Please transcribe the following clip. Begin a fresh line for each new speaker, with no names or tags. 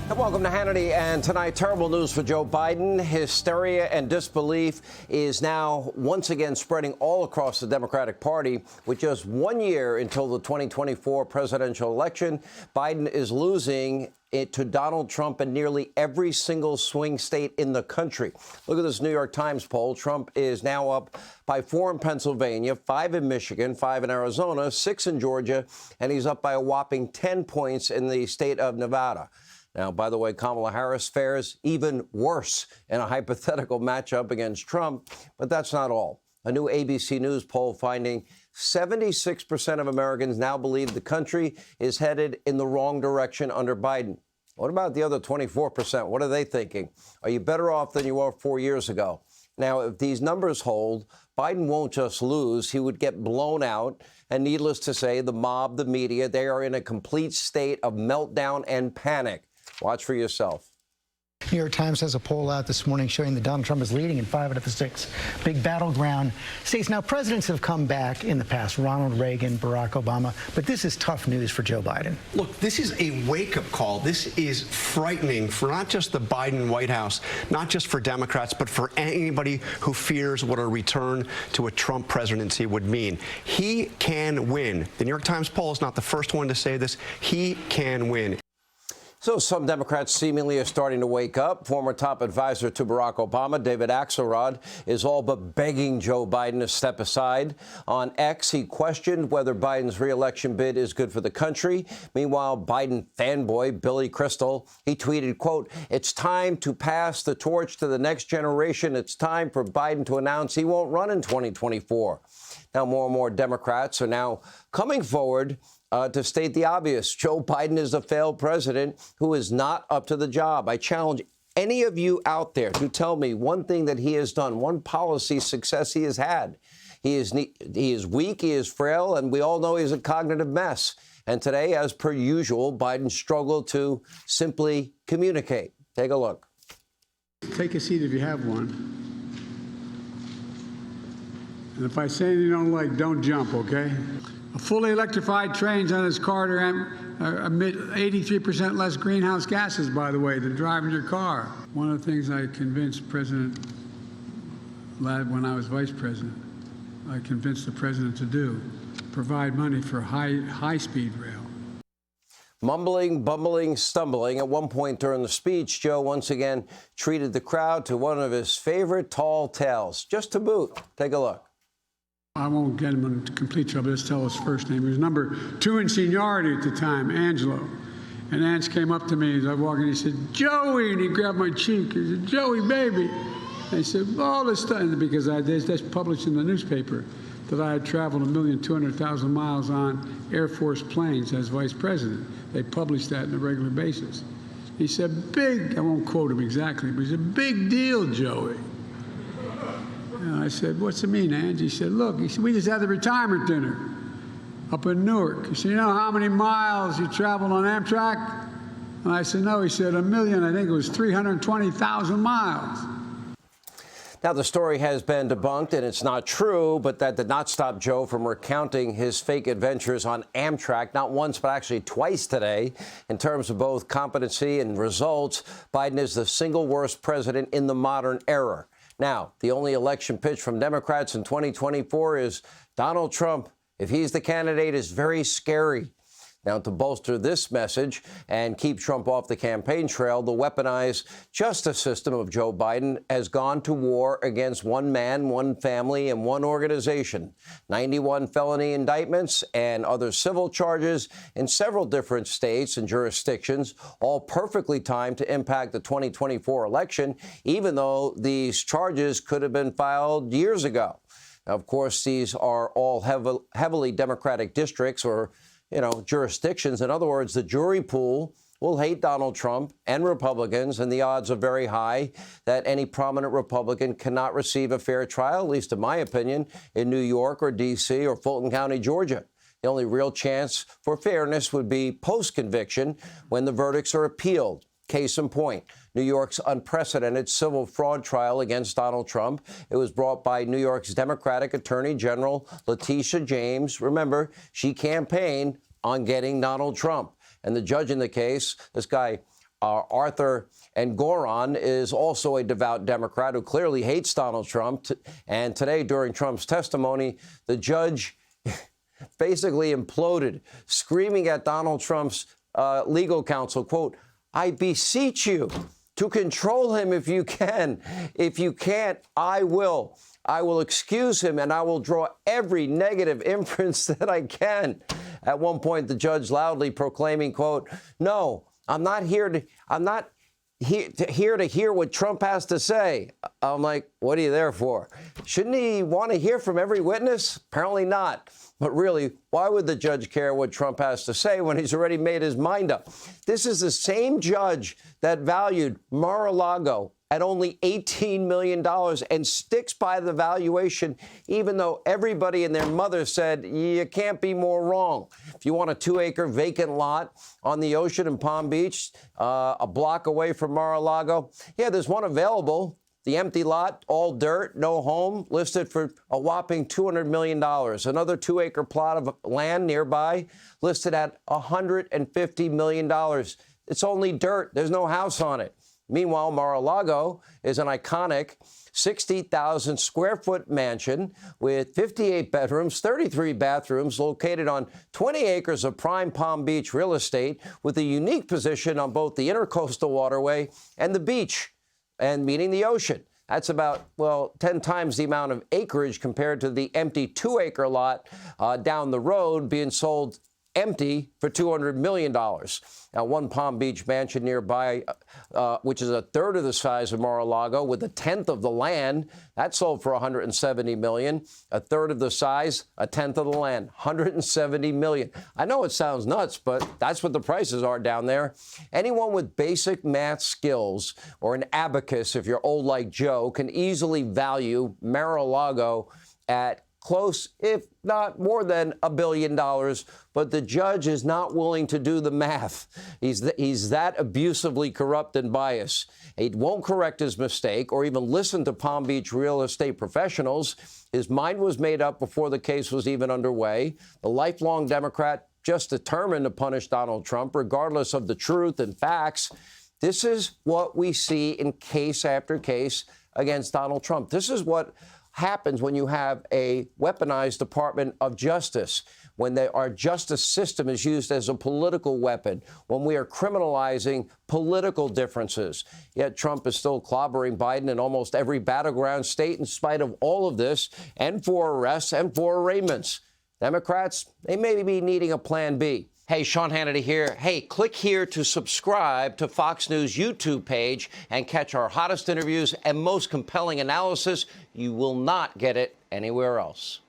And welcome to Hannity. And tonight, terrible news for Joe Biden. Hysteria and disbelief is now once again spreading all across the Democratic Party. With just 1 year until the 2024 presidential election, Biden is losing it to Donald Trump in nearly every single swing state in the country. Look at this New York Times poll. Trump is now up by 4 in Pennsylvania, 5 in Michigan, 5 in Arizona, 6 in Georgia, and he's up by a whopping 10 points in the state of Nevada. Now, by the way, Kamala Harris fares even worse in a hypothetical matchup against Trump, but that's not all. A new ABC News poll finding 76% of Americans now believe the country is headed in the wrong direction under Biden. What about the other 24%? What are they thinking? Are you better off than you were 4 years ago? Now, if these numbers hold, Biden won't just lose, he would get blown out. And needless to say, the mob, the media, they are in a complete state of meltdown and panic. Watch for yourself.
New York Times has a poll out this morning showing that Donald Trump is leading in 5 out of the 6 big battleground states. Now, presidents have come back in the past, Ronald Reagan, Barack Obama, but this is tough news for Joe Biden.
Look, this is a wake-up call. This is frightening for not just the Biden White House, not just for Democrats, but for anybody who fears what a return to a Trump presidency would mean. He can win. The New York Times poll is not the first one to say this. He can win.
So some Democrats seemingly are starting to wake up. Former top advisor to Barack Obama, David Axelrod, is all but begging Joe Biden to step aside. On X, he questioned whether Biden's re-election bid is good for the country. Meanwhile, Biden fanboy Billy Crystal, he tweeted, quote, "It's time to pass the torch to the next generation. It's time for Biden to announce he won't run in 2024. Now, more and more Democrats are now coming forward to state the obvious. Joe Biden is a failed president who is not up to the job. I challenge any of you out there to tell me one thing that he has done, one policy success he has had. He is weak, he is frail, and we all know he's a cognitive mess. And today, as per usual, Biden struggled to simply communicate. Take a look.
Take a seat if you have one. And if I say anything you don't like, don't jump, okay? Fully electrified trains on this corridor emit 83% less greenhouse gases, by the way, than driving your car. One of the things I convinced President Ladd when I was vice president, I convinced the president to do, provide money for high-speed rail.
Mumbling, bumbling, stumbling. At one point during the speech, Joe once again treated the crowd to one of his favorite tall tales. Just to boot. Take a look.
I won't get him into complete trouble. Just tell his first name. He was number 2 in seniority at the time, Angelo. And Ange came up to me as I walked in. He said, "Joey," and he grabbed my cheek. He said, "Joey, baby." And he said, "All this stuff," because that's published in the newspaper that I had traveled 1,200,000 miles on Air Force planes as vice president. They published that on a regular basis. He said, I won't quote him exactly, but he said, "Big deal, Joey." I said, "What's it mean, Ange?" He said, "Look," he said, "we just had the retirement dinner up in Newark." He said, "You know how many miles you traveled on Amtrak?" And I said, "No." He said, 1,000,000, I think it was 320,000 miles.
Now, the story has been debunked, and it's not true, but that did not stop Joe from recounting his fake adventures on Amtrak, not once, but actually twice today. In terms of both competency and results, Biden is the single worst president in the modern era. Now, the only election pitch from Democrats in 2024 is Donald Trump, if he's the candidate, is very scary. Now, to bolster this message and keep Trump off the campaign trail, the weaponized justice system of Joe Biden has gone to war against one man, one family, and one organization. 91 felony indictments and other civil charges in several different states and jurisdictions, all perfectly timed to impact the 2024 election, even though these charges could have been filed years ago. Now, of course, these are all heavily Democratic districts or jurisdictions. In other words, the jury pool will hate Donald Trump and Republicans, and the odds are very high that any prominent Republican cannot receive a fair trial, at least in my opinion, in New York or D.C. or Fulton County, Georgia. The only real chance for fairness would be post-conviction when the verdicts are appealed. Case in point, New York's unprecedented civil fraud trial against Donald Trump. It was brought by New York's Democratic Attorney General Letitia James. Remember, she campaigned on getting Donald Trump. And the judge in the case, this guy, Arthur and Goron is also a devout Democrat who clearly hates Donald Trump. And today, during Trump's testimony, the judge basically imploded, screaming at Donald Trump's legal counsel, quote, "I beseech you to control him if you can. If you can't, I will. I will excuse him and I will draw every negative inference that I can." At one point, the judge loudly proclaiming, quote, "No, I'm not here to hear what Trump has to say." I'm like, what are you there for? Shouldn't he want to hear from every witness? Apparently not. But really, why would the judge care what Trump has to say when he's already made his mind up? This is the same judge that valued Mar-a-Lago at only $18 million and sticks by the valuation, even though everybody and their mother said, you can't be more wrong. If you want a 2-acre vacant lot on the ocean in Palm Beach, a block away from Mar-a-Lago, yeah, there's one available. The empty lot, all dirt, no home, listed for a whopping $200 million. Another 2-acre plot of land nearby, listed at $150 million. It's only dirt. There's no house on it. Meanwhile, Mar-a-Lago is an iconic 60,000 square foot mansion with 58 bedrooms, 33 bathrooms, located on 20 acres of prime Palm Beach real estate with a unique position on both the Intercoastal Waterway and the beach, and meaning the ocean. That's about, 10 times the amount of acreage compared to the empty 2-acre lot down the road being sold empty for $200 million. Now, one Palm Beach mansion nearby, which is a third of the size of Mar-a-Lago, with a tenth of the land, that sold for $170 million. A third of the size, a tenth of the land, $170 million. I know it sounds nuts, but that's what the prices are down there. Anyone with basic math skills or an abacus, if you're old like Joe, can easily value Mar-a-Lago at close, if not more than $1 billion, but the judge is not willing to do the math. He's that abusively corrupt and biased. He won't correct his mistake or even listen to Palm Beach real estate professionals. His mind was made up before the case was even underway. The lifelong Democrat just determined to punish Donald Trump, regardless of the truth and facts. This is what we see in case after case against Donald Trump. This is what happens when you have a weaponized Department of Justice, when our justice system is used as a political weapon, when we are criminalizing political differences. Yet Trump is still clobbering Biden in almost every battleground state in spite of all of this, and for arrests and for arraignments. Democrats, they may be needing a plan B. Hey, Sean Hannity here. Hey, click here to subscribe to Fox News YouTube page and catch our hottest interviews and most compelling analysis. You will not get it anywhere else.